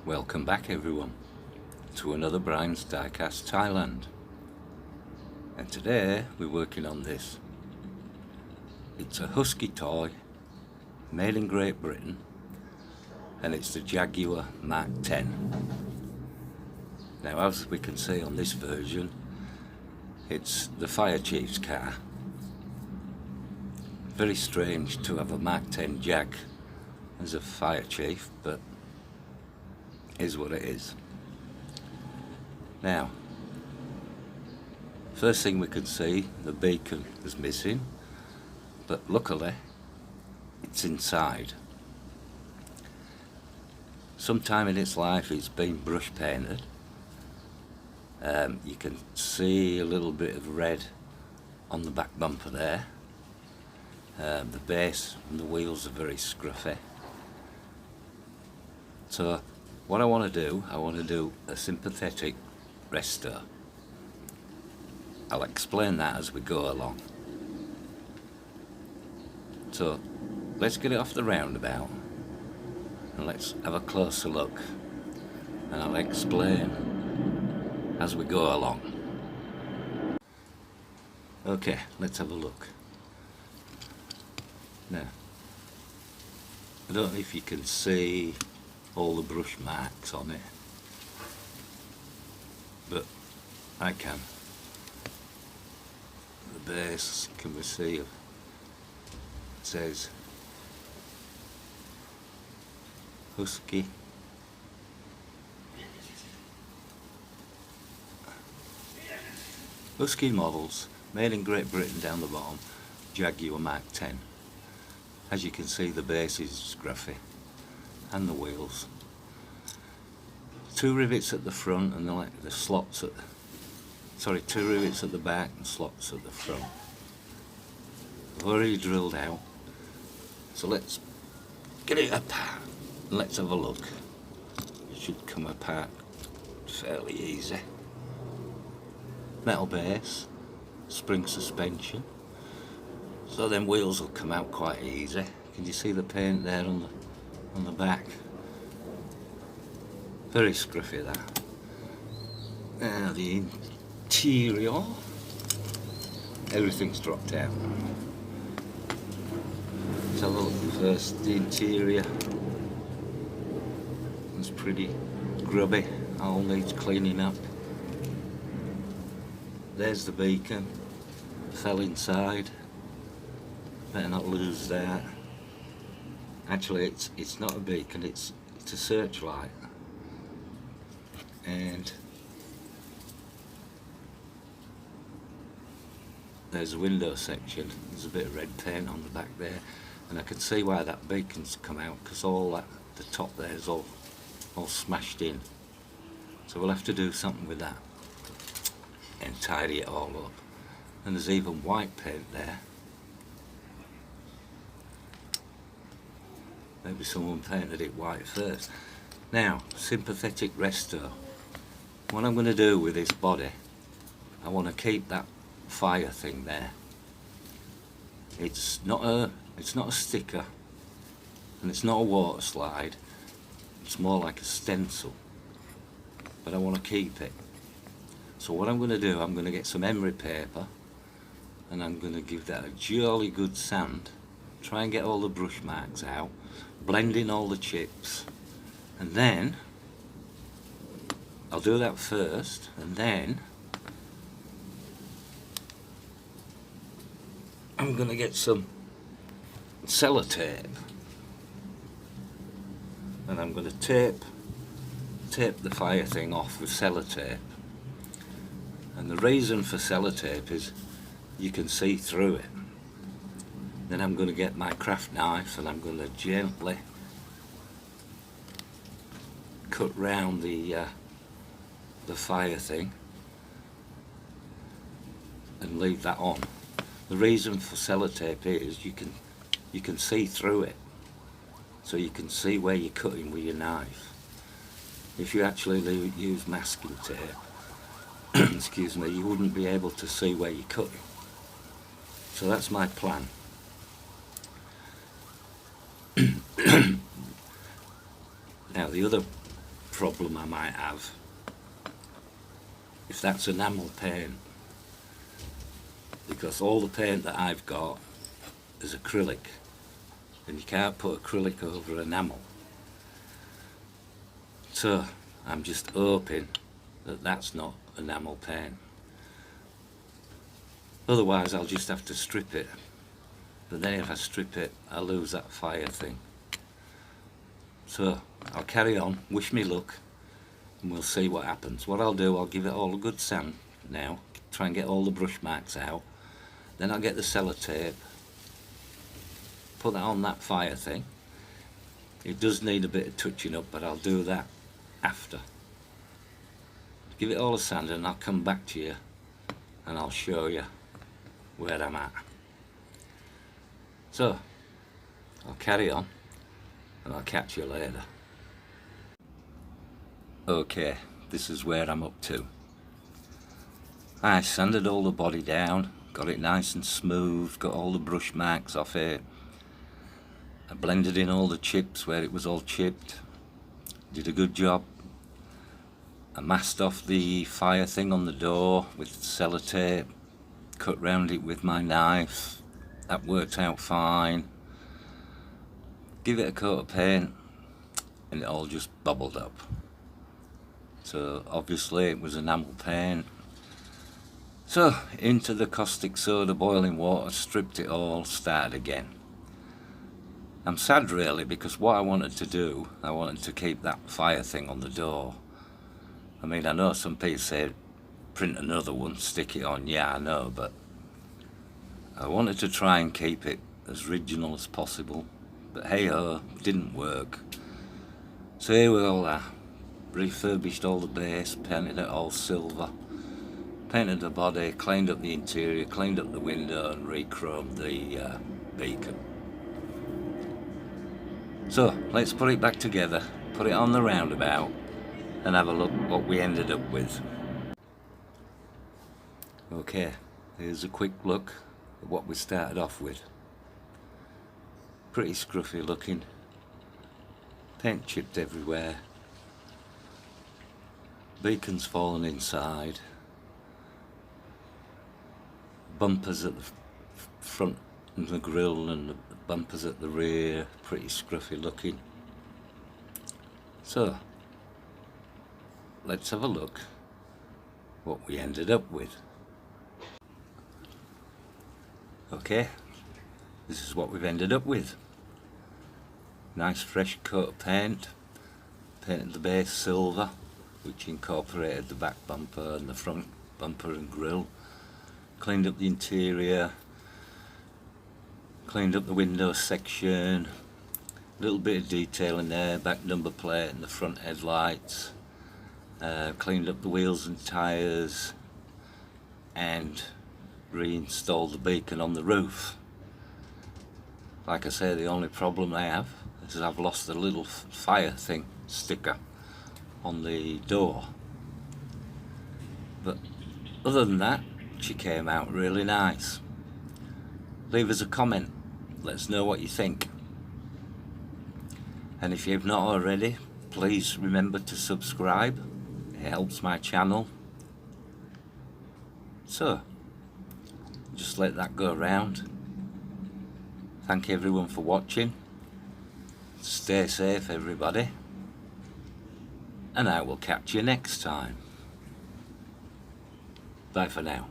Welcome back everyone to another Brian's Diecast Thailand, and today we're working on this. It's a husky toy made in Great Britain and it's the Jaguar Mark 10. Now, as we can see on this version, it's the fire chief's car. Very strange to have a Mark 10 Jag as a fire chief, but is what it is. Now, first thing we can see, the beacon is missing, but luckily it's inside. Sometime in its life it's been brush painted. You can see a little bit of red on the back bumper there. The base and the wheels are very scruffy. So what I want to do a sympathetic resto. I'll explain that as we go along. So let's get it off the roundabout and let's have a closer look, and I'll explain as we go along. Okay, let's have a look. Now, I don't know if you can see all the brush marks on it, but I can. The base, can we see, it says Husky. Husky models, made in Great Britain down the bottom, Jaguar Mark 10. As you can see, the base is scruffy, and the wheels. 2 rivets at the front and the slots at, 2 rivets at the back and slots at the front. I've already drilled out, so let's get it apart and let's have a look. It should come apart fairly easy. Metal base, spring suspension, so then wheels will come out quite easy. Can you see the paint there on the back? Very scruffy that. Now the interior, everything's dropped out. Let's have a look first. The interior is pretty grubby, all needs cleaning up. There's the beacon, fell inside, better not lose that. Actually it's not a beacon, it's a searchlight. And there's a window section, there's a bit of red paint on the back there, and I can see why that beacon's come out, because all that, the top there is all smashed in. So we'll have to do something with that and tidy it all up. And there's even white paint there. Maybe someone painted it white first. Now, sympathetic resto. What I'm going to do with this body, I want to keep that fire thing there. It's not a sticker, and it's not a water slide. It's more like a stencil, but I want to keep it. So what I'm going to do, I'm going to get some emery paper and I'm going to give that a jolly good sand, try and get all the brush marks out, blend in all the chips, and then I'll do that first, and then I'm going to get some sellotape and I'm going to tape the fire thing off with sellotape. And the reason for sellotape is you can see through it. Then I'm going to get my craft knife and I'm going to gently cut round the fire thing and leave that on. The reason for sellotape is you can see through it, so you can see where you're cutting with your knife. If you actually use masking tape, excuse me, you wouldn't be able to see where you're cutting. So that's my plan. Now the other problem I might have, if that's enamel paint, because all the paint that I've got is acrylic, and you can't put acrylic over enamel. So I'm just hoping that that's not enamel paint. Otherwise I'll just have to strip it, but then if I strip it I lose that fire thing. So I'll carry on, wish me luck, and we'll see what happens. What I'll do, I'll give it all a good sand now, try and get all the brush marks out, then I'll get the sellotape, put that on that fire thing. It does need a bit of touching up, but I'll do that after. Give it all a sand and I'll come back to you and I'll show you where I'm at. So I'll carry on and I'll catch you later. Okay, this is where I'm up to. I sanded all the body down, got it nice and smooth, got all the brush marks off it. I blended in all the chips where it was all chipped, did a good job. I masked off the fire thing on the door with sellotape, cut round it with my knife, that worked out fine. Give it a coat of paint and it all just bubbled up. So obviously it was enamel paint. So into the caustic soda, boiling water, stripped it all, started again. I'm sad really, because what I wanted to do, I wanted to keep that fire thing on the door. I mean, I know some people say print another one, stick it on, yeah I know, but I wanted to try and keep it as original as possible, but hey ho, didn't work. So here we all are, refurbished all the base, painted it all silver, painted the body, cleaned up the interior, cleaned up the window and re-chromed the beacon. So let's put it back together, put it on the roundabout and have a look what we ended up with. Okay, here's a quick look at what we started off with. Pretty scruffy looking, paint chipped everywhere, beacon's fallen inside, bumpers at the front and the grille and the bumpers at the rear, pretty scruffy looking. So let's have a look what we ended up with. Okay, this is what we've ended up with. Nice fresh coat of paint, painted the base silver, which incorporated the back bumper and the front bumper and grille, cleaned up the interior, cleaned up the window section, a little bit of detail in there, back number plate and the front headlights, cleaned up the wheels and tyres and reinstalled the beacon on the roof. Like I say, the only problem I have is I've lost the little fire thing sticker on the door, but other than that she came out really nice. Leave us a comment, let us know what you think, and if you've not already, please remember to subscribe, it helps my channel. So just let that go around. Thank everyone for watching, stay safe everybody, and I will catch you next time. Bye for now.